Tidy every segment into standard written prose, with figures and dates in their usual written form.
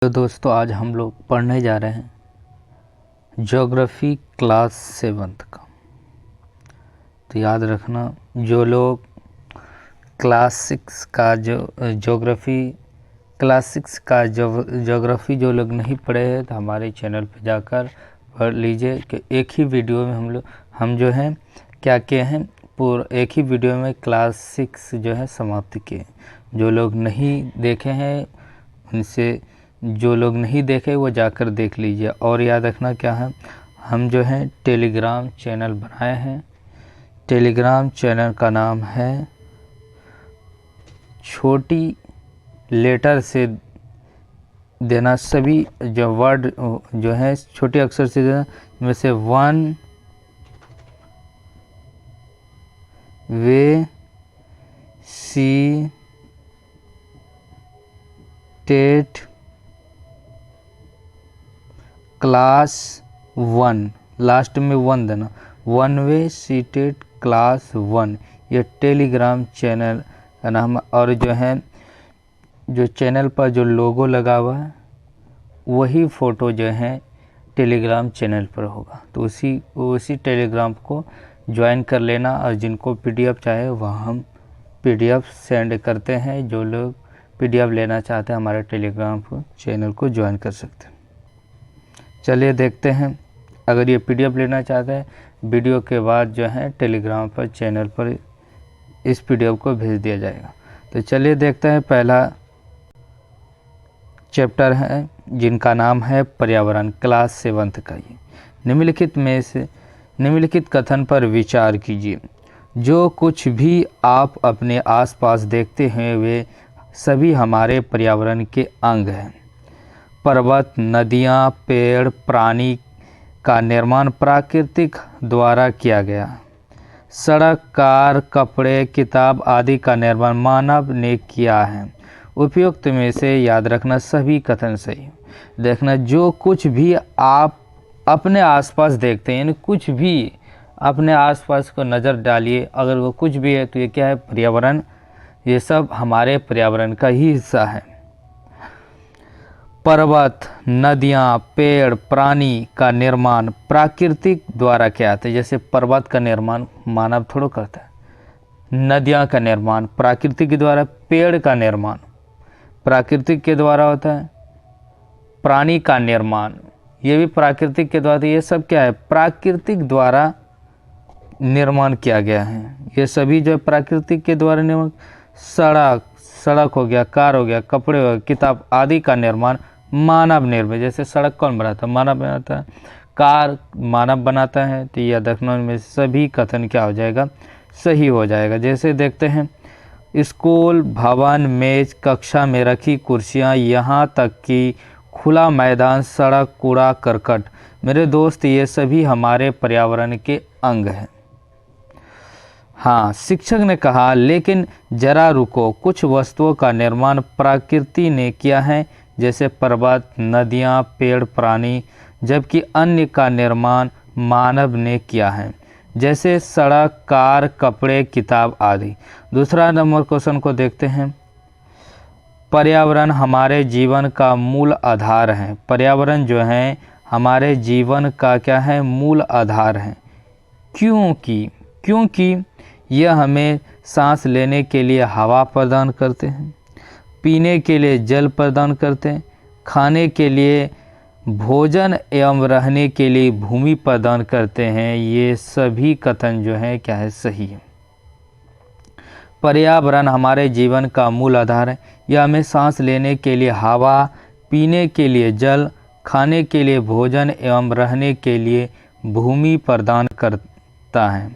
तो दोस्तों आज हम लोग पढ़ने जा रहे हैं ज्योग्राफी क्लास 7 का। तो याद रखना, जो लोग क्लास 6 का ज्योग्राफी जो लोग नहीं पढ़े हैं तो हमारे चैनल पर जाकर पढ़ लीजिए कि एक ही वीडियो में हम जो हैं क्या किए हैं, पूरा एक ही वीडियो में क्लास 6 जो है समाप्त किए। जो लोग नहीं देखे हैं उनसे, जो लोग नहीं देखे वो जाकर देख लीजिए। और याद रखना क्या है, हम जो है टेलीग्राम चैनल बनाए हैं। टेलीग्राम चैनल का नाम है छोटी लेटर से देना, सभी जो वर्ड जो है छोटे अक्षर से देना, में से 1 वे सी टेट क्लास 1, लास्ट में 1 देना, 1 वे सीटेड क्लास 1, ये टेलीग्राम चैनल का नाम। और जो है जो चैनल पर जो लोगो लगा हुआ है वही फ़ोटो जो है टेलीग्राम चैनल पर होगा। तो उसी टेलीग्राम को ज्वाइन कर लेना। और जिनको पीडीएफ चाहे वह हम पीडीएफ सेंड करते हैं। जो लोग पीडीएफ लेना चाहते हैं हमारे टेलीग्राम चैनल को ज्वाइन कर सकते हैं। चलिए देखते हैं, अगर ये पीडीएफ लेना चाहते हैं वीडियो के बाद जो है टेलीग्राम पर चैनल पर इस पीडीएफ को भेज दिया जाएगा। तो चलिए देखते हैं, पहला चैप्टर है जिनका नाम है पर्यावरण, क्लास 7 का। ये निम्नलिखित कथन पर विचार कीजिए। जो कुछ भी आप अपने आसपास देखते हैं वे सभी हमारे पर्यावरण के अंग हैं। पर्वत, नदियाँ, पेड़, प्राणी का निर्माण प्राकृतिक द्वारा किया गया। सड़क, कार, कपड़े, किताब आदि का निर्माण मानव ने किया है। उपयुक्त में से याद रखना सभी कथन सही। देखना, जो कुछ भी आप अपने आसपास देखते हैं, यानी कुछ भी अपने आसपास को नज़र डालिए, अगर वो कुछ भी है तो ये क्या है, पर्यावरण। ये सब हमारे पर्यावरण का ही हिस्सा है। पर्वत, नदियाँ, पेड़, प्राणी का निर्माण प्राकृतिक द्वारा किया जाता है। जैसे पर्वत का निर्माण मानव थोड़ा करता है, नदियाँ का निर्माण प्राकृतिक के द्वारा, पेड़ का निर्माण प्राकृतिक के द्वारा होता है, प्राणी का निर्माण ये भी प्राकृतिक के द्वारा। ये सब क्या है, प्राकृतिक द्वारा निर्माण किया गया है। ये सभी जो प्राकृतिक के द्वारा निर्माण, सड़क हो गया, कार हो गया, कपड़े हो गया, किताब आदि का निर्माण मानव निर्मित। जैसे सड़क कौन बनाता है, मानव बनाता है, कार मानव बनाता है। तो यह देखने में सभी कथन क्या हो जाएगा, सही हो जाएगा। जैसे देखते हैं, स्कूल, भवन, मेज, कक्षा में रखी कुर्सियां, यहाँ तक कि खुला मैदान, सड़क, कूड़ा करकट, मेरे दोस्त ये सभी हमारे पर्यावरण के अंग हैं। हाँ, शिक्षक ने कहा, लेकिन जरा रुको, कुछ वस्तुओं का निर्माण प्रकृति ने किया है, जैसे पर्वत, नदियाँ, पेड़, प्राणी, जबकि अन्य का निर्माण मानव ने किया है, जैसे सड़क, कार, कपड़े, किताब आदि। दूसरा नंबर क्वेश्चन को देखते हैं। पर्यावरण हमारे जीवन का मूल आधार है। पर्यावरण जो है हमारे जीवन का क्या है, मूल आधार है। क्योंकि यह हमें सांस लेने के लिए हवा प्रदान करते हैं, पीने के लिए जल प्रदान करते हैं, खाने के लिए भोजन एवं रहने के लिए भूमि प्रदान करते हैं। ये सभी कथन जो है क्या है, सही है। पर्यावरण हमारे जीवन का मूल आधार है। यह हमें सांस लेने के लिए हवा, पीने के लिए जल, खाने के लिए भोजन एवं रहने के लिए भूमि प्रदान करता है।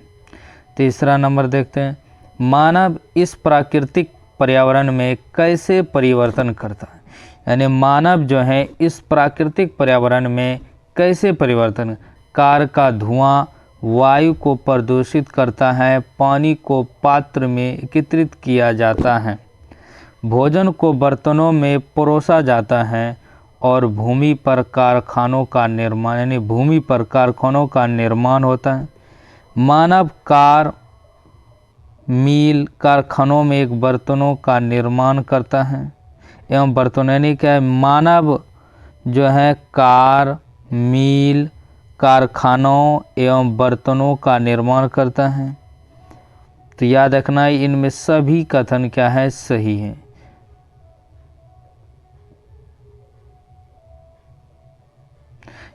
तीसरा नंबर देखते हैं, मानव इस प्राकृतिक पर्यावरण में कैसे परिवर्तन करता है। यानी मानव जो है इस प्राकृतिक पर्यावरण में कैसे परिवर्तन, कार का धुआं वायु को प्रदूषित करता है, पानी को पात्र में एकत्रित किया जाता है, भोजन को बर्तनों में परोसा जाता है, और भूमि पर कारखानों का निर्माण, यानी भूमि पर कारखानों का निर्माण होता है। मानव कार, मील, कारखानों में एक बर्तनों का निर्माण करता है एवं बर्तन, यानी क्या है, मानव जो है कार, मील, कारखानों एवं बर्तनों का निर्माण करता है। तो याद रखना इनमें सभी कथन क्या है, सही है।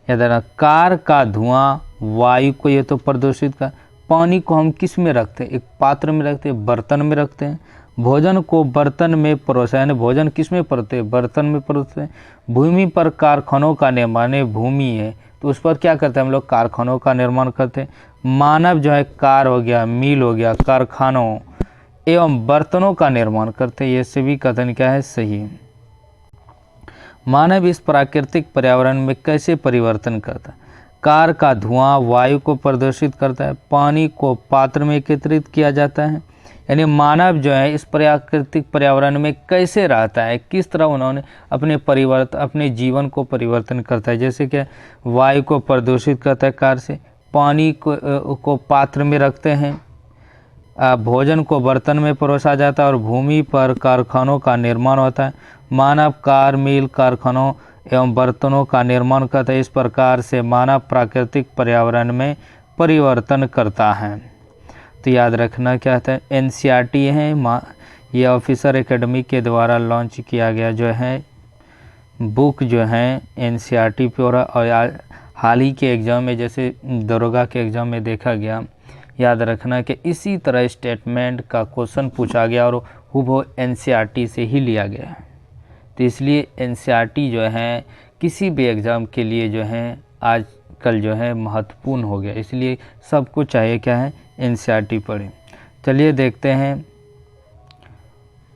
याद रखना कार का धुआं वायु को ये तो प्रदूषित कर, पानी को हम किस में रखते हैं, एक पात्र में रखते हैं, बर्तन में रखते हैं। भोजन को बर्तन में परोसा, यानी भोजन किस में परोसते हैं, बर्तन में परोसते हैं। भूमि पर कारखानों का निर्माण, भूमि है तो उस पर क्या करते हैं हम लोग, कारखानों का निर्माण करते हैं। मानव जो है कार हो गया, मील हो गया, कारखानों एवं बर्तनों का निर्माण करते हैं। ये सभी कथन क्या है, सही है। मानव इस प्राकृतिक पर्यावरण में कैसे परिवर्तन करता है। कार का धुआं वायु को प्रदूषित करता है, पानी को पात्र में एकत्रित किया जाता है। यानी मानव जो है इस प्राकृतिक पर्यावरण में कैसे रहता है, किस तरह उन्होंने अपने जीवन को परिवर्तन करता है। जैसे कि वायु को प्रदूषित करता है कार से, पानी को पात्र में रखते हैं, भोजन को बर्तन में परोसा जाता है और भूमि पर कारखानों का निर्माण होता है। मानव कार, मील, कारखानों एवं बर्तनों का निर्माण करता है। इस प्रकार से मानव प्राकृतिक पर्यावरण में परिवर्तन करता है। तो याद रखना क्या था, NCERT है, ये ऑफिसर एकेडमी के द्वारा लॉन्च किया गया जो है बुक जो है NCERT पे। और हाल ही के एग्ज़ाम में, जैसे दरोगा के एग्ज़ाम में देखा गया, याद रखना कि इसी तरह स्टेटमेंट का क्वेश्चन पूछा गया और वो NCERT से ही लिया गया है। तो इसलिए NCERT जो है किसी भी एग्ज़ाम के लिए जो है आजकल जो है महत्वपूर्ण हो गया, इसलिए सबको चाहिए क्या है, NCERT पढ़ें। चलिए देखते हैं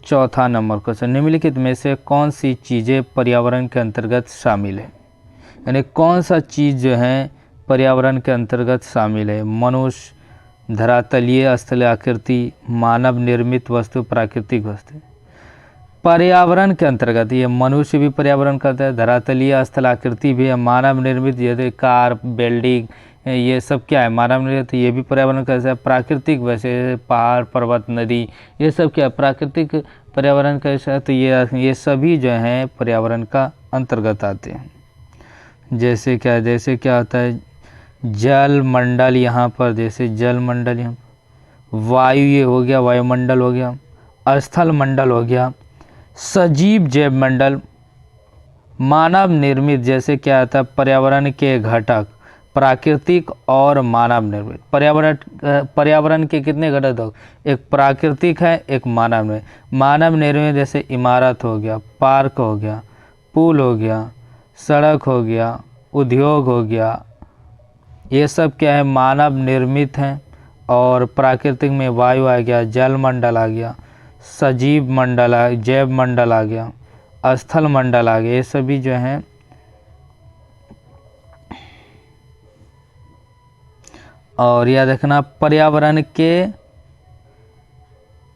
चौथा नंबर क्वेश्चन। निम्नलिखित में से कौन सी चीज़ें पर्यावरण के अंतर्गत शामिल है। यानी कौन सा चीज़ जो है पर्यावरण के अंतर्गत शामिल है। मनुष्य, धरातलीय स्थल आकृति, मानव निर्मित वस्तु, प्राकृतिक वस्तु। पर्यावरण के अंतर्गत ये मनुष्य भी पर्यावरण करता है, धरातलीय स्थल आकृति भी है, मानव निर्मित जैसे कार, बिल्डिंग, ये सब क्या है, मानव निर्मित, ये भी पर्यावरण कैसा है। प्राकृतिक वैसे पहाड़, पर्वत, नदी, ये सब क्या है, प्राकृतिक पर्यावरण कैसा है। तो ये सभी जो हैं पर्यावरण का अंतर्गत आते हैं। जैसे क्या होता है, जल मंडल, यहाँ पर जैसे जल मंडल, यहाँ वायु ये हो गया, वायुमंडल हो गया, स्थल मंडल हो गया, सजीव जैव मंडल। मानव निर्मित जैसे क्या आता है, पर्यावरण के घटक, प्राकृतिक और मानव निर्मित। पर्यावरण के कितने घटक हो, एक प्राकृतिक है, एक मानव निर्मित। मानव निर्मित जैसे इमारत हो गया, पार्क हो गया, पुल हो गया, सड़क हो गया, उद्योग हो गया, ये सब क्या है, मानव निर्मित हैं। और प्राकृतिक में वायु आ गया, जल मंडल आ गया, सजीव मंडल जैव मंडल आ गया, स्थल मंडल आ गया, ये सभी जो हैं और याद रखना पर्यावरण के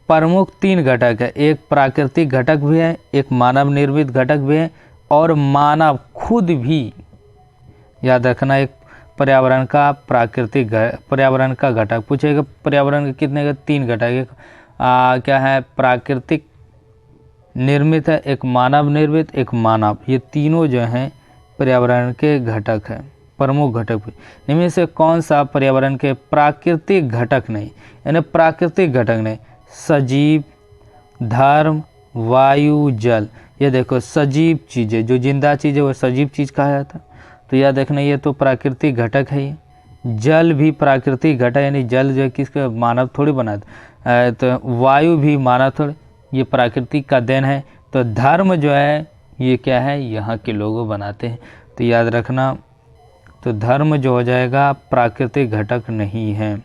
प्रमुख 3 घटक है। एक प्राकृतिक घटक भी है, एक मानव निर्मित घटक भी है और मानव खुद भी। याद रखना एक पर्यावरण का पर्यावरण का घटक पूछेगा, पर्यावरण के कितने का 3 घटक, एक क्या है, प्राकृतिक निर्मित है, एक मानव निर्मित, एक मानव। ये तीनों जो हैं पर्यावरण के घटक हैं, प्रमुख घटक। इनमें से कौन सा पर्यावरण के प्राकृतिक घटक नहीं, यानी प्राकृतिक घटक नहीं, सजीव, धर्म, वायु, जल। ये देखो सजीव चीज़ें, जो जिंदा चीज़ है वो सजीव चीज़ कहा जाता है। तो याद रखना ये तो प्राकृतिक घटक है। ये जल भी प्राकृतिक घटक, यानी जल जो है किसका, मानव थोड़ी बनाता है। तो वायु भी मानव थोड़ी, ये प्राकृतिक का देन है। तो धर्म जो है ये क्या है, यहाँ के लोग बनाते हैं। तो याद रखना, तो धर्म जो हो जाएगा प्राकृतिक घटक नहीं है।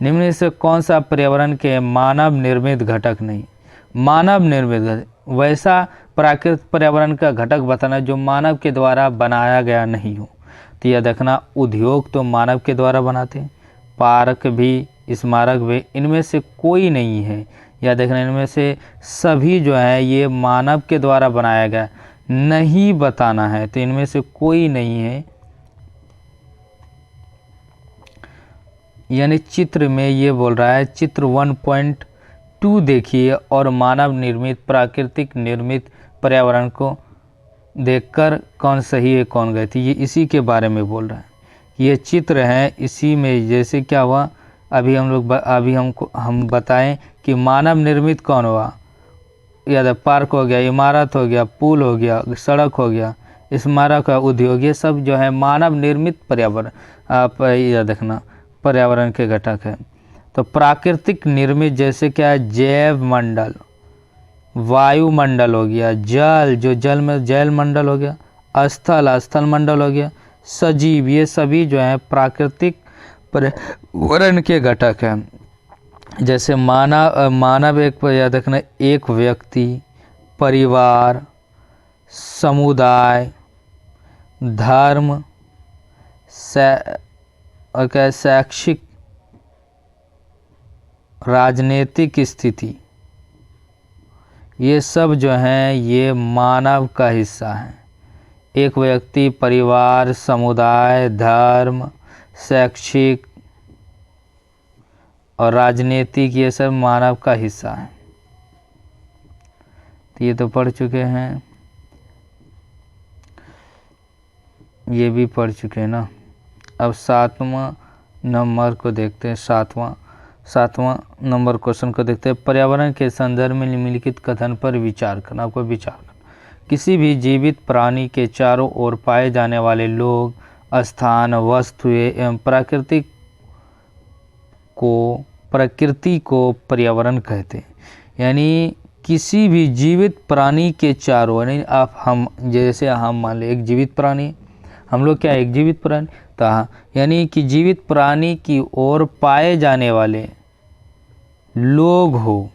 निम्न से कौन सा पर्यावरण के मानव निर्मित घटक नहीं। मानव निर्मित घटक वैसा प्राकृतिक पर्यावरण का घटक बताना जो मानव के द्वारा बनाया गया नहीं हो। तो याद रखना उद्योग तो मानव के द्वारा बनाते हैं, पार्क भी, स्मारक भी, इनमें से कोई नहीं है। याद रखना इनमें से सभी जो है ये मानव के द्वारा बनाया गया नहीं बताना है। तो इनमें से कोई नहीं है। यानी चित्र में ये बोल रहा है, चित्र 1.2 देखिए और मानव निर्मित प्राकृतिक निर्मित पर्यावरण को देखकर कौन सही है कौन गलत, ये इसी के बारे में बोल रहा है। ये चित्र है, इसी में जैसे क्या हुआ, अभी हम बताएं कि मानव निर्मित कौन हुआ, या पार्क हो गया, इमारत हो गया, पुल हो गया, सड़क हो गया, स्मारक है, उद्योग, ये सब जो है मानव निर्मित पर्यावरण, आप याद रखना, पर्यावरण के घटक है। तो प्राकृतिक निर्मित जैसे क्या है, जैव मंडल, वायुमंडल हो गया, जल जो जल में जल मंडल हो गया, स्थल मंडल हो गया, सजीव, ये सभी जो है प्राकृतिक पर्यावरण के घटक हैं। जैसे मानव एक याद रखना, एक व्यक्ति, परिवार, समुदाय, धर्म, और क्या, शैक्षिक, राजनीतिक स्थिति, ये सब जो हैं ये मानव का हिस्सा है। एक व्यक्ति, परिवार, समुदाय, धर्म, शैक्षिक और राजनीतिक, ये सब मानव का हिस्सा है। तो ये तो पढ़ चुके हैं, ये भी पढ़ चुके हैं ना। अब 7वां नंबर को देखते हैं, 7वां नंबर क्वेश्चन को देखते हैं। पर्यावरण के संदर्भ में निम्नलिखित कथन पर विचार करना, आपको विचार करना। किसी भी जीवित प्राणी के चारों ओर पाए जाने वाले लोग, स्थान, वस्तुएं एवं प्रकृति को पर्यावरण कहते हैं। यानी किसी भी जीवित प्राणी के चारों, यानी जैसे हम मान लें एक जीवित प्राणी, हम लोग क्या एक जीवित प्राणी, तो यानी कि जीवित प्राणी की ओर पाए जाने वाले लोग हो,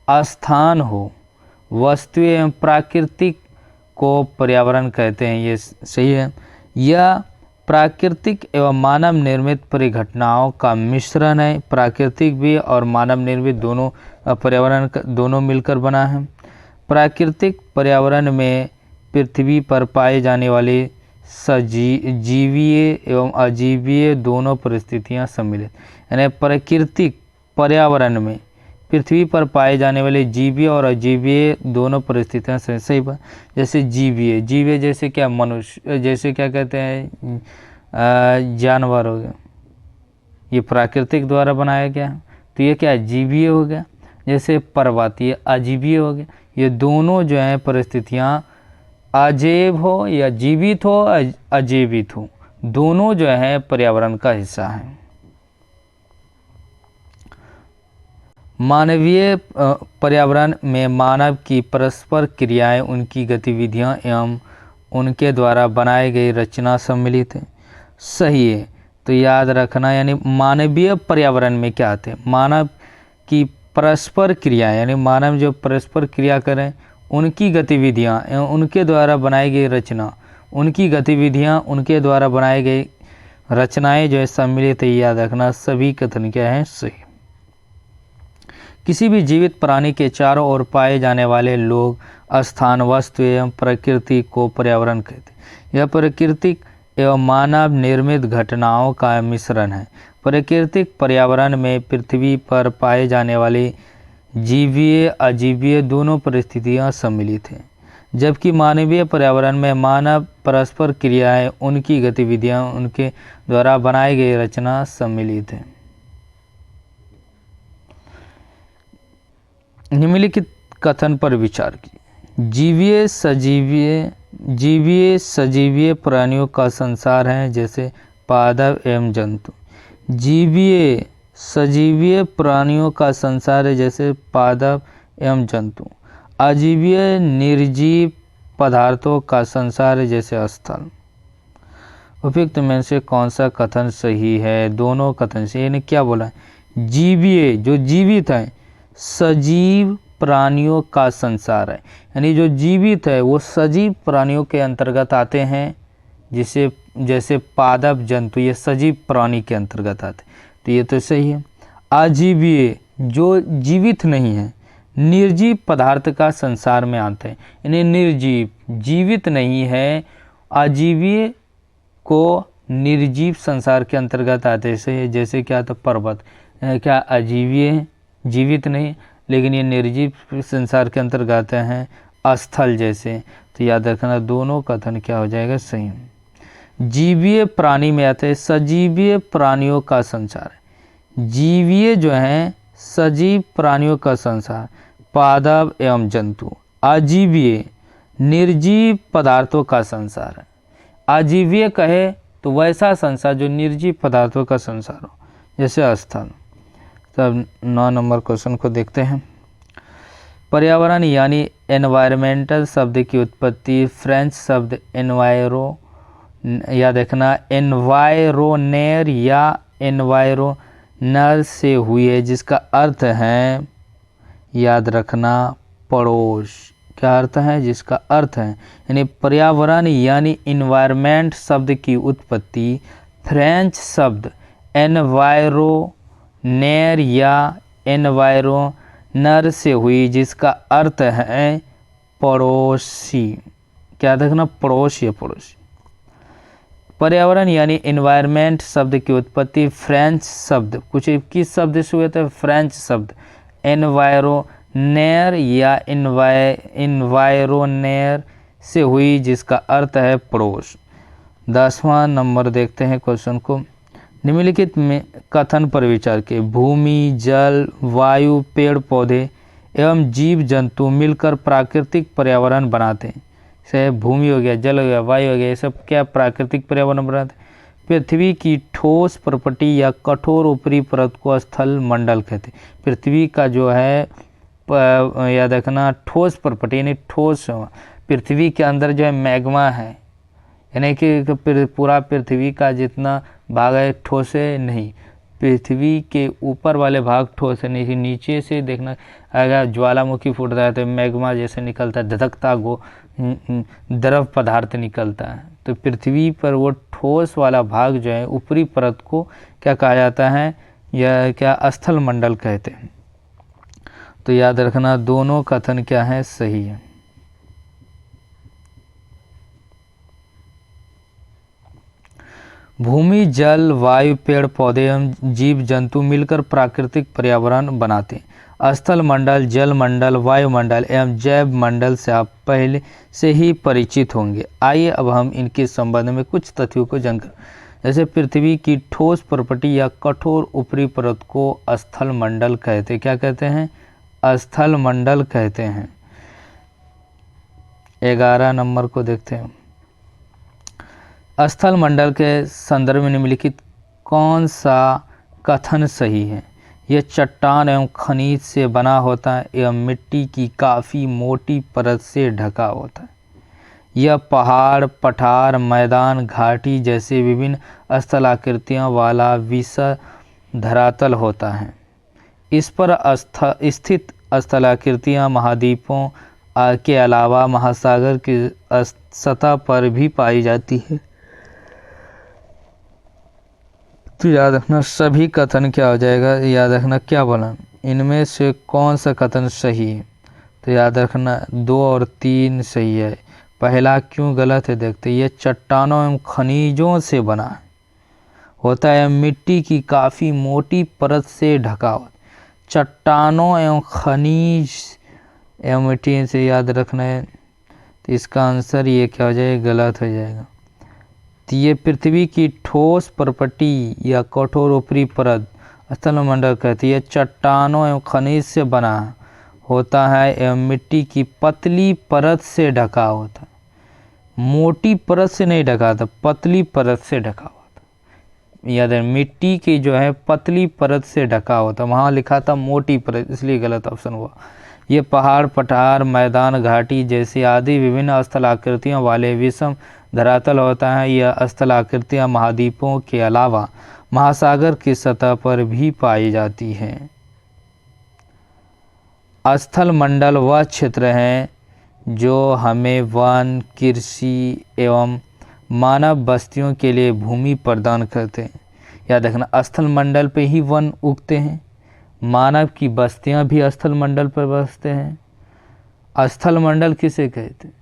स्थान हो, वस्तुएं एवं प्राकृतिक को पर्यावरण कहते हैं, ये सही है। यह प्राकृतिक एवं मानव निर्मित परिघटनाओं का मिश्रण है। प्राकृतिक भी और मानव निर्मित दोनों पर्यावरण दोनों मिलकर बना है। प्राकृतिक पर्यावरण में पृथ्वी पर पाए जाने वाले जीवीय एवं अजीवीय दोनों परिस्थितियां सम्मिलित, यानी प्राकृतिक पर्यावरण में पृथ्वी पर पाए जाने वाले जीवीय और अजीवीय दोनों परिस्थितियां सही बात। जैसे जीवीय जैसे क्या, मनुष्य, जैसे क्या कहते हैं, जानवर हो गया, ये प्राकृतिक द्वारा बनाया गया है, तो ये क्या जीवीय हो गया। जैसे पर्वत, ये अजीवीय हो गया। ये दोनों जो है परिस्थितियां अजैव हो या जीवित हो, अजीवित हो, दोनों जो है पर्यावरण का हिस्सा है। मानवीय पर्यावरण में मानव की परस्पर क्रियाएं, उनकी गतिविधियां एवं उनके द्वारा बनाई गई रचना सम्मिलित है, सही है। तो याद रखना, यानी मानवीय पर्यावरण में क्या आते हैं, मानव की परस्पर क्रिया, यानी मानव जो परस्पर क्रिया करें, उनकी गतिविधियां एवं उनके द्वारा बनाई गई रचना, उनकी गतिविधियां, उनके द्वारा बनाई गई रचनाएं जो है सम्मिलित है, याद रखना। सभी कथन क्या है, सही। किसी भी जीवित प्राणी के चारों ओर पाए जाने वाले लोग, स्थान, वस्तु एवं प्रकृति को पर्यावरण कहते हैं। यह प्राकृतिक एवं मानव निर्मित घटनाओं का मिश्रण है। प्राकृतिक पर्यावरण में पृथ्वी पर पाए जाने वाली जीवीय अजीवीय दोनों परिस्थितियां सम्मिलित हैं, जबकि मानवीय पर्यावरण में मानव परस्पर क्रियाएं, उनकी गतिविधियां, उनके द्वारा बनाई गई रचना सम्मिलित है। निम्नलिखित कथन पर विचार कीजिए। जीवीय सजीवीय प्राणियों का संसार है, जैसे पादप एवं जंतु। जीवीय सजीवीय प्राणियों का संसार है, जैसे पादप एवं जंतु। अजीवीय निर्जीव पदार्थों का संसार है, जैसे स्थल। उपयुक्त में से कौन सा कथन सही है? दोनों कथन से। यानी क्या बोला है, जीवीय जो जीवित है, सजीव प्राणियों का संसार है, यानी जो जीवित है वो सजीव प्राणियों के अंतर्गत आते हैं, जैसे पादप जंतु, ये सजीव प्राणी के अंतर्गत आते हैं, तो ये तो सही है। अजीवीय जो जीवित नहीं है, निर्जीव पदार्थ का संसार में आते हैं, यानी निर्जीव, जीवित नहीं है, अजीवीय को निर्जीव संसार के अंतर्गत आते हैं। जैसे क्या तो पर्वत, क्या अजीवीय है, जीवित नहीं, लेकिन ये निर्जीव संसार के अंतर्गत हैं। स्थल जैसे तो याद रखना दोनों कथन क्या हो जाएगा, सही। जीवीय प्राणी में आते हैं सजीवीय प्राणियों का संसार। जीवीय जो है सजीव प्राणियों का संसार, पादप एवं जंतु। अजीवीय निर्जीव पदार्थों का संसार है। अजीवीय कहे तो वैसा संसार जो निर्जीव पदार्थों का संसार हो, जैसे स्थल। तब 9 नंबर क्वेश्चन को देखते हैं। पर्यावरण यानी एनवायरमेंटल शब्द की उत्पत्ति फ्रेंच शब्द एनवायरो या देखना एनवायरोनेर या एनवायरोनर से हुई है, जिसका अर्थ है, याद रखना, पड़ोस। क्या अर्थ है, जिसका अर्थ है, यानी पर्यावरण यानी इन्वायरमेंट शब्द की उत्पत्ति फ्रेंच शब्द एनवायरोनेर या एनवायरोनर से हुई, जिसका अर्थ है पड़ोसी। क्या देखना, पड़ोस या पड़ोसी। पर्यावरण यानी इन्वायरमेंट शब्द की उत्पत्ति फ्रेंच शब्द, कुछ किस शब्द से हुए थे, फ्रेंच शब्द एनवायरोनेर या इन्वायरोनेर से हुई, जिसका अर्थ है पड़ोस। 10वां नंबर देखते हैं क्वेश्चन को। निम्नलिखित में कथन पर विचार के भूमि, जल, वायु, पेड़ पौधे एवं जीव जंतु मिलकर प्राकृतिक पर्यावरण बनाते हैं। से भूमि हो गया, जल हो गया, वायु हो गया, ये सब क्या प्राकृतिक पर्यावरण बनाते हैं। पृथ्वी की ठोस प्रपटी या कठोर ऊपरी परत को स्थल मंडल कहते हैं। पृथ्वी का जो है याद रखना ठोस प्रपटी यानी ठोस, पृथ्वी के अंदर जो है मैग्मा है, यानी कि पूरा पृथ्वी का जितना भाग है ठोस है नहीं, पृथ्वी के ऊपर वाले भाग ठोस है नहीं, नीचे से देखना अगर ज्वालामुखी फूटता है तो मैग्मा जैसे निकलता है, धधकता द्रव पदार्थ निकलता है। तो पृथ्वी पर वो ठोस वाला भाग जो है ऊपरी परत को क्या कहा जाता है, यह क्या स्थल मंडल कहते हैं। तो याद रखना दोनों कथन क्या है, सही है। भूमि, जल, वायु, पेड़ पौधे एवं जीव जंतु मिलकर प्राकृतिक पर्यावरण बनाते हैं। स्थल मंडल, जल मंडल, वायुमंडल एवं जैव मंडल से आप पहले से ही परिचित होंगे। आइए अब हम इनके संबंध में कुछ तथ्यों को जानकर, जैसे पृथ्वी की ठोस प्रपटी या कठोर ऊपरी परत को स्थल मंडल कहते हैं। क्या कहते हैं, स्थल मंडल कहते हैं। 11 नंबर को देखते हैं। स्थल मंडल के संदर्भ में निम्नलिखित कौन सा कथन सही है। यह चट्टान एवं खनिज से बना होता है एवं मिट्टी की काफ़ी मोटी परत से ढका होता है। यह पहाड़, पठार, मैदान, घाटी जैसे विभिन्न स्थलाकृतियों वाला विशाल धरातल होता है। इस पर स्थित स्थलाकृतियाँ महाद्वीपों के अलावा महासागर की सतह पर भी पाई जाती है। तो याद रखना सभी कथन क्या हो जाएगा, याद रखना क्या बोला, इनमें से कौन सा कथन सही है। तो याद रखना 2 और 3 सही है। पहला क्यों गलत है देखते, ये चट्टानों एवं खनिजों से बना होता है, मिट्टी की काफ़ी मोटी परत से ढका होता है। चट्टानों एवं खनिज एवं मिट्टी से याद रखना है, तो इसका आंसर ये क्या हो जाएगा, गलत हो जाएगा। तो ये पृथ्वी की ठोस प्रपटी या कठोर ऊपरी परत स्थल मंडल कहती है, चट्टानों एवं खनिज से बना होता है एवं मिट्टी की पतली परत से ढका होता है। मोटी परत से नहीं ढका था, पतली परत से ढका होता। याद है, मिट्टी की जो है पतली परत से ढका होता, वहाँ लिखा था मोटी परत, इसलिए गलत ऑप्शन हुआ। ये पहाड़, पठार, मैदान, घाटी जैसी आदि विभिन्न स्थलाकृतियों वाले विषम धरातल होता है। यह स्थलाकृतियाँ महाद्वीपों के अलावा महासागर की सतह पर भी पाई जाती हैं। स्थल मंडल वह क्षेत्र है जो हमें वन, कृषि एवं मानव बस्तियों के लिए भूमि प्रदान करते हैं। याद रखना स्थल मंडल पे ही वन उगते हैं, मानव की बस्तियां भी स्थल मंडल पर बसते हैं। स्थल मंडल किसे कहते हैं,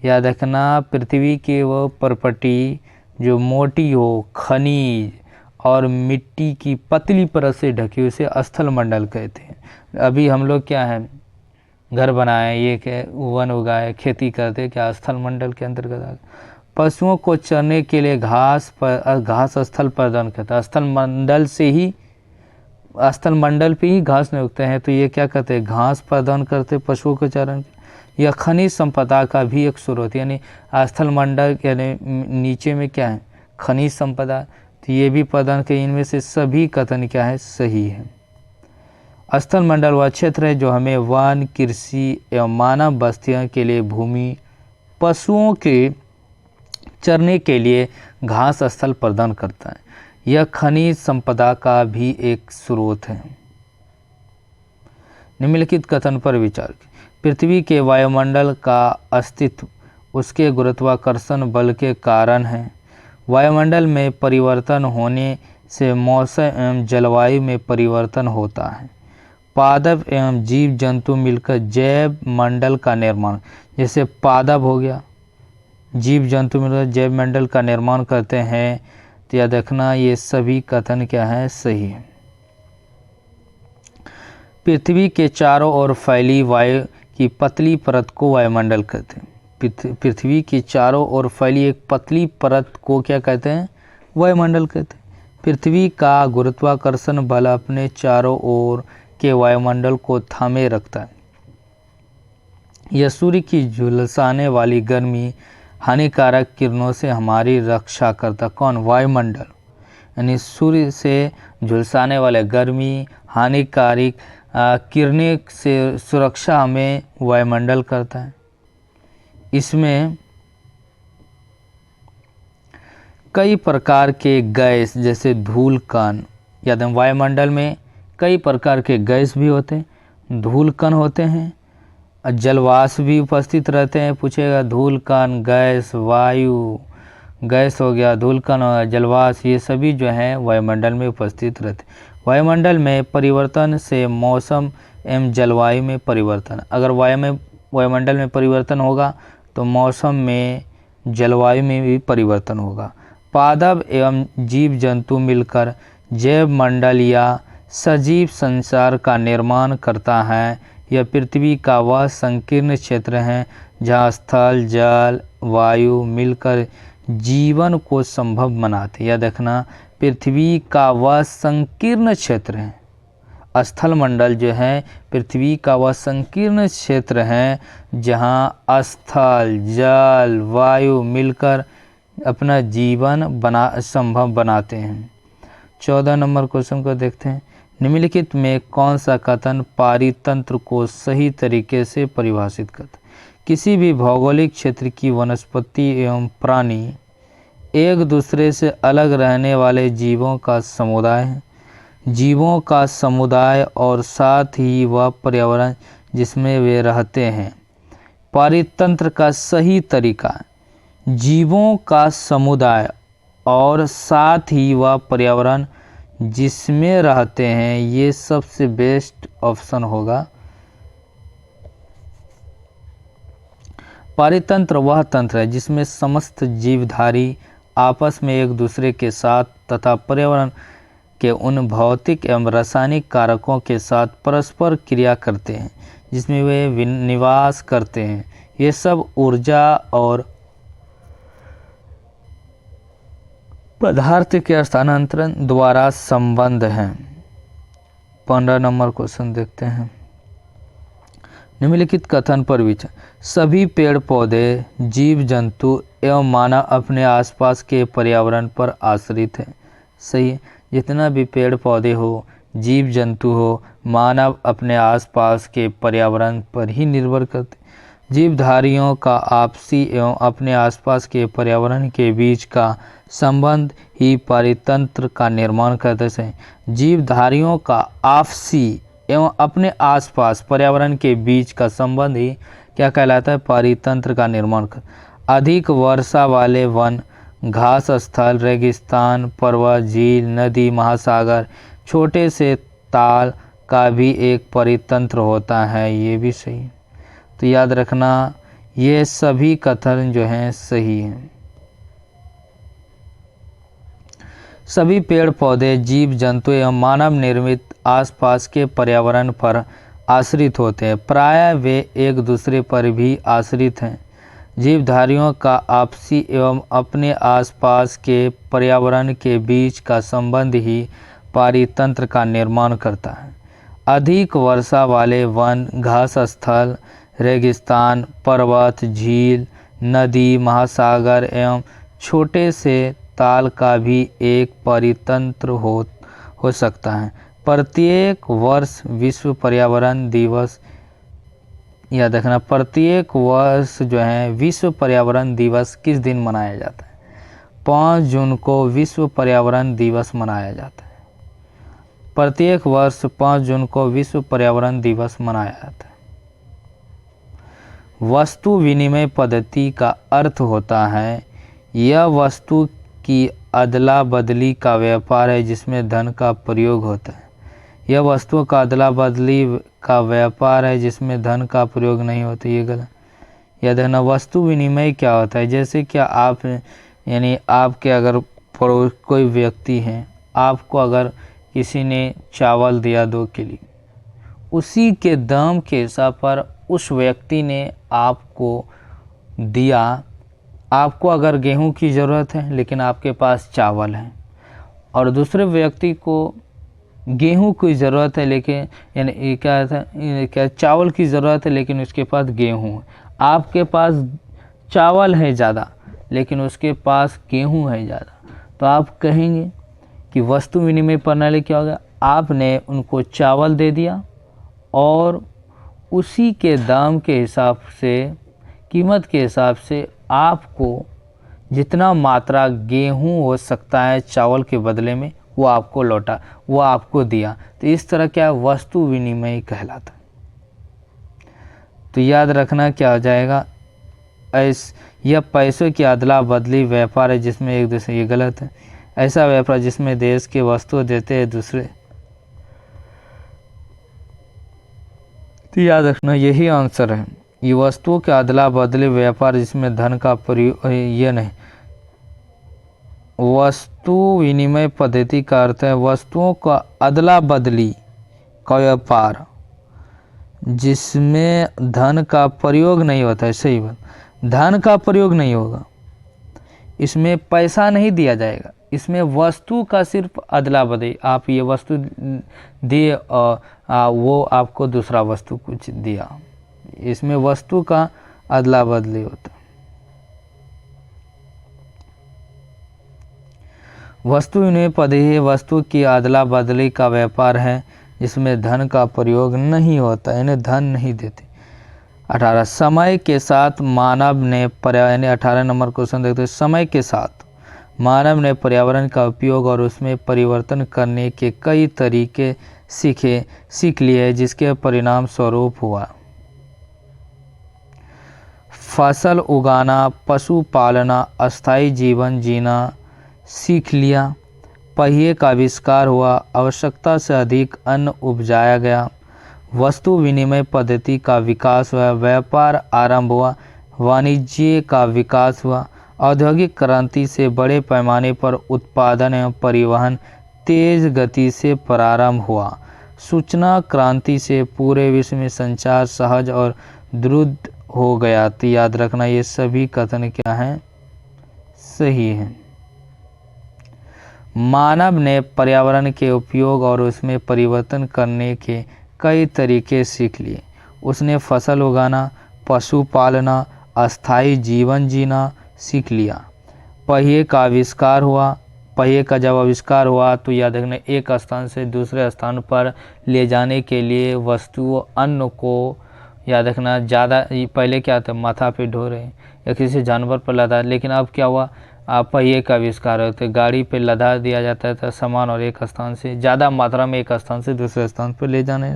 याद रखना पृथ्वी की वो प्रपटी जो मोटी हो, खनिज और मिट्टी की पतली परत से ढकी उसे स्थल मंडल कहते हैं। अभी हम लोग क्या है, घर बनाए, ये के वन उगाए, खेती करते, क्या स्थल मंडल के अंतर्गत आ गए। पशुओं को चरने के लिए घास स्थल प्रदान करता है। स्थल मंडल पे ही घास नहीं उगते हैं, तो ये क्या करते हैं, घास प्रदान करते पशुओं को चारण। यह खनिज संपदा का भी एक स्रोत, यानी स्थल मंडल यानी नीचे में क्या है, खनिज संपदा, तो ये भी प्रदान के। इनमें से सभी कथन क्या है, सही है। स्थल मंडल वह क्षेत्र है जो हमें वन, कृषि एवं मानव बस्तियों के लिए भूमि, पशुओं के चरने के लिए घास स्थल प्रदान करता है। यह खनिज संपदा का भी एक स्रोत है। निम्नलिखित कथन पर विचार करें। पृथ्वी के वायुमंडल का अस्तित्व उसके गुरुत्वाकर्षण बल के कारण है। वायुमंडल में परिवर्तन होने से मौसम एवं जलवायु में परिवर्तन होता है। पादप एवं जीव जंतु मिलकर जैव मंडल का निर्माण, जैसे पादप हो गया, जीव जंतु मिलकर जैव मंडल का निर्माण करते हैं। तो याद रखना ये सभी कथन क्या है, सही है। पृथ्वी के चारों ओर फैली वायु की पतली परत को वायुमंडल कहते हैं। पृथ्वी की चारों ओर फैली एक पतली परत को क्या कहते हैं, वायुमंडल कहते हैं। पृथ्वी का गुरुत्वाकर्षण बल अपने चारों ओर के वायुमंडल को थामे रखता है। यह सूर्य की झुलसाने वाली गर्मी, हानिकारक किरणों से हमारी रक्षा करता। कौन, वायुमंडल, यानी सूर्य से झुलसाने वाले गर्मी, हानिकारक किरणें से सुरक्षा हमें वायुमंडल करता है। इसमें कई प्रकार के गैस, जैसे धूल कण, याद है वायुमंडल में कई प्रकार के गैस भी होते हैं, धूल कण होते हैं, जलवाष्प भी उपस्थित रहते हैं। पूछेगा धूल कण, गैस, वायु, गैस हो गया, धूल कण और जलवाष्प, ये सभी जो है वायुमंडल में उपस्थित रहते हैं। वायुमंडल में परिवर्तन से मौसम एवं जलवायु में परिवर्तन, अगर वायुमंडल में परिवर्तन होगा तो मौसम में, जलवायु में भी परिवर्तन होगा। पादप एवं जीव जंतु मिलकर जैव मंडल या सजीव संसार का निर्माण करता है। यह पृथ्वी का वह संकीर्ण क्षेत्र है जहाँ स्थल, जल, वायु मिलकर जीवन को संभव बनाते। यह देखना, पृथ्वी का वह संकीर्ण क्षेत्र है, स्थल मंडल जो है पृथ्वी का वह संकीर्ण क्षेत्र है जहाँ स्थल, जल, वायु मिलकर अपना जीवन संभव बनाते हैं। 14 नंबर क्वेश्चन को देखते हैं। निम्नलिखित में कौन सा कथन पारितंत्र को सही तरीके से परिभाषित करता है? किसी भी भौगोलिक क्षेत्र की वनस्पति एवं प्राणी एक दूसरे से अलग रहने वाले जीवों का समुदाय है। जीवों का समुदाय और साथ ही वह पर्यावरण जिसमें वे रहते हैं। पारितंत्र का सही तरीका, जीवों का समुदाय और साथ ही वह पर्यावरण जिसमें रहते हैं, ये सबसे बेस्ट ऑप्शन होगा। पारितंत्र वह तंत्र है जिसमें समस्त जीवधारी आपस में एक दूसरे के साथ तथा पर्यावरण के उन भौतिक एवं रासायनिक कारकों के साथ परस्पर क्रिया करते हैं जिसमें वे निवास करते हैं। ये सब ऊर्जा और पदार्थ के स्थानांतरण द्वारा संबंध हैं। 15 नंबर क्वेश्चन देखते हैं। निम्नलिखित कथन पर विचार। सभी पेड़ पौधे, जीव जंतु एवं मानव अपने आसपास के पर्यावरण पर आश्रित है। सही, जितना भी पेड़ पौधे हो, जीव जंतु हो, मानव अपने आसपास के पर्यावरण पर ही निर्भर करते। जीवधारियों का आपसी एवं अपने आसपास के पर्यावरण के बीच का संबंध ही पारितंत्र का निर्माण करते हैं। जीवधारियों का आपसी एवं अपने आसपास पर्यावरण के बीच का संबंध ही क्या कहलाता है, पारितंत्र का निर्माण कर। अधिक वर्षा वाले वन, घास स्थल, रेगिस्तान, पर्वत, झील, नदी, महासागर, छोटे से ताल का भी एक परितंत्र होता है। ये भी सही, तो याद रखना ये सभी कथन जो हैं सही हैं। सभी पेड़ पौधे, जीव जंतु एवं मानव निर्मित आसपास के पर्यावरण पर आश्रित होते हैं। प्रायः वे एक दूसरे पर भी आश्रित हैं। जीवधारियों का आपसी एवं अपने आसपास के पर्यावरण के बीच का संबंध ही पारितंत्र का निर्माण करता है। अधिक वर्षा वाले वन, घास स्थल, रेगिस्तान, पर्वत, झील, नदी, महासागर एवं छोटे से ताल का भी एक पारितंत्र हो सकता है। प्रत्येक वर्ष विश्व पर्यावरण दिवस, याद रखना, प्रत्येक वर्ष जो है विश्व पर्यावरण दिवस किस दिन मनाया जाता है? 5 जून को विश्व पर्यावरण दिवस मनाया जाता है। प्रत्येक वर्ष 5 जून को विश्व पर्यावरण दिवस मनाया जाता है। वस्तु विनिमय पद्धति का अर्थ होता है यह वस्तु की अदला बदली का व्यापार है जिसमें धन का प्रयोग होता है। यह वस्तुओं का अदला बदली का व्यापार है जिसमें धन का प्रयोग नहीं होता। ये गलत। याद रखना, वस्तु विनिमय क्या होता है? जैसे कि आप, यानी आपके अगर कोई व्यक्ति हैं, आपको अगर किसी ने चावल दिया 2 किलो, उसी के दाम के हिसाब पर उस व्यक्ति ने आपको दिया। आपको अगर गेहूं की ज़रूरत है लेकिन आपके पास चावल है, और दूसरे व्यक्ति को गेहूं की ज़रूरत है लेकिन, यानी क्या चावल की ज़रूरत है लेकिन उसके पास गेहूं है। आपके पास चावल है ज़्यादा लेकिन उसके पास गेहूं है ज़्यादा, तो आप कहेंगे कि वस्तु विनिमय प्रणाली क्या होगा? आपने उनको चावल दे दिया और उसी के दाम के हिसाब से, कीमत के हिसाब से आपको जितना मात्रा गेहूं हो सकता है चावल के बदले में, वो आपको लौटा, वो आपको दिया। तो इस तरह क्या वस्तु विनिमय कहलाता है। तो याद रखना क्या हो जाएगा, यह पैसों की अदला बदली व्यापार है जिसमें एक दूसरे, ये गलत है। ऐसा व्यापार जिसमें देश के वस्तु देते हैं दूसरे। तो याद रखना यही आंसर है। ये वस्तुओं के अदला बदली व्यापार जिसमें धन का प्रयोग, ये नहीं। वस्तु विनिमय पद्धति का अर्थ है वस्तुओं का अदला बदली का व्यापार जिसमें धन का प्रयोग नहीं होता है। सही बात, धन का प्रयोग नहीं होगा, इसमें पैसा नहीं दिया जाएगा, इसमें वस्तु का सिर्फ अदला बदली। आप ये वस्तु दिए और वो आपको दूसरा वस्तु कुछ दिया, इसमें वस्तु का अदला बदली होता है। वस्तु विनिमय पद्धति वस्तु की अदला बदली का व्यापार है जिसमें धन का प्रयोग नहीं होता, इन्हें धन नहीं देते। 18 समय के साथ मानव ने यानी 18 नंबर क्वेश्चन देखते हैं। समय के साथ मानव ने पर्यावरण का उपयोग और उसमें परिवर्तन करने के कई तरीके सीख लिए जिसके परिणाम स्वरूप हुआ फसल उगाना, पशु पालना, अस्थायी जीवन जीना सीख लिया। पहिए का आविष्कार हुआ, आवश्यकता से अधिक अन्न उपजाया गया, वस्तु विनिमय पद्धति का विकास हुआ, व्यापार आरंभ हुआ, वाणिज्य का विकास हुआ, औद्योगिक क्रांति से बड़े पैमाने पर उत्पादन एवं परिवहन तेज गति से प्रारंभ हुआ, सूचना क्रांति से पूरे विश्व में संचार सहज और द्रुत हो गया। तो याद रखना ये सभी कथन क्या हैं? सही है। मानव ने पर्यावरण के उपयोग और उसमें परिवर्तन करने के कई तरीके सीख लिए। उसने फसल उगाना, पशु पालना, अस्थायी जीवन जीना सीख लिया। पहिए का आविष्कार हुआ, पहिए का जब आविष्कार हुआ तो याद रखना एक स्थान से दूसरे स्थान पर ले जाने के लिए वस्तुओं, अन्न को याद रखना ज़्यादा, पहले क्या था माथा पे ढो रहे या किसी जानवर पर लदा, लेकिन अब क्या हुआ पहिए का आविष्कार होते, गाड़ी पे लदा दिया जाता था सामान और एक स्थान से ज़्यादा मात्रा में एक स्थान से दूसरे स्थान पर ले जाने।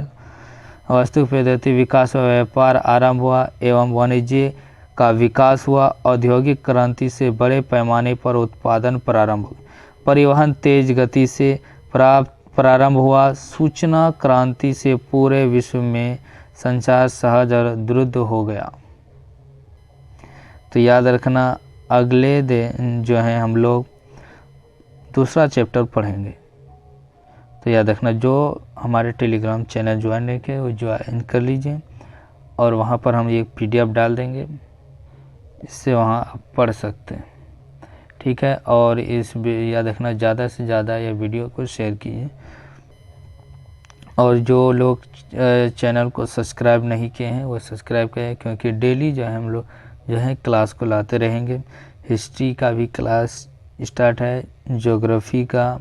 वस्तु पद्धति विकास व व्यापार आरंभ हुआ एवं वाणिज्य का विकास हुआ, औद्योगिक क्रांति से बड़े पैमाने पर उत्पादन प्रारंभ हुआ, परिवहन तेज गति से प्रारंभ हुआ, सूचना क्रांति से पूरे विश्व में संचार सहज और द्रुत हो गया। तो याद रखना अगले दिन जो है हम लोग दूसरा चैप्टर पढ़ेंगे। तो याद रखना, जो हमारे टेलीग्राम चैनल ज्वाइन नहीं किए वो ज्वाइन कर लीजिए, और वहाँ पर हम एक PDF डाल देंगे, इससे वहाँ आप पढ़ सकते हैं, ठीक है। और इस याद रखना, ज़्यादा से ज़्यादा ये वीडियो को शेयर कीजिए, और जो लोग चैनल को सब्सक्राइब नहीं किए हैं वो सब्सक्राइब करें, क्योंकि डेली जो है हम लोग जो है क्लास को लाते रहेंगे। हिस्ट्री का भी क्लास स्टार्ट है, ज्योग्राफी का,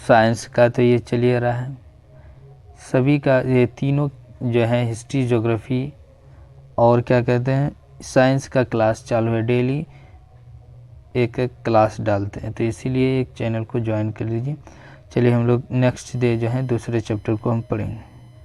साइंस का तो ये चलिए रहा है, सभी का ये तीनों जो है हिस्ट्री, ज्योग्राफी और क्या कहते हैं साइंस का क्लास चालू है। डेली एक एक क्लास डालते हैं, तो इसीलिए एक चैनल को ज्वाइन कर लीजिए। चलिए हम लोग नेक्स्ट डे जो है दूसरे चैप्टर को हम पढ़ेंगे।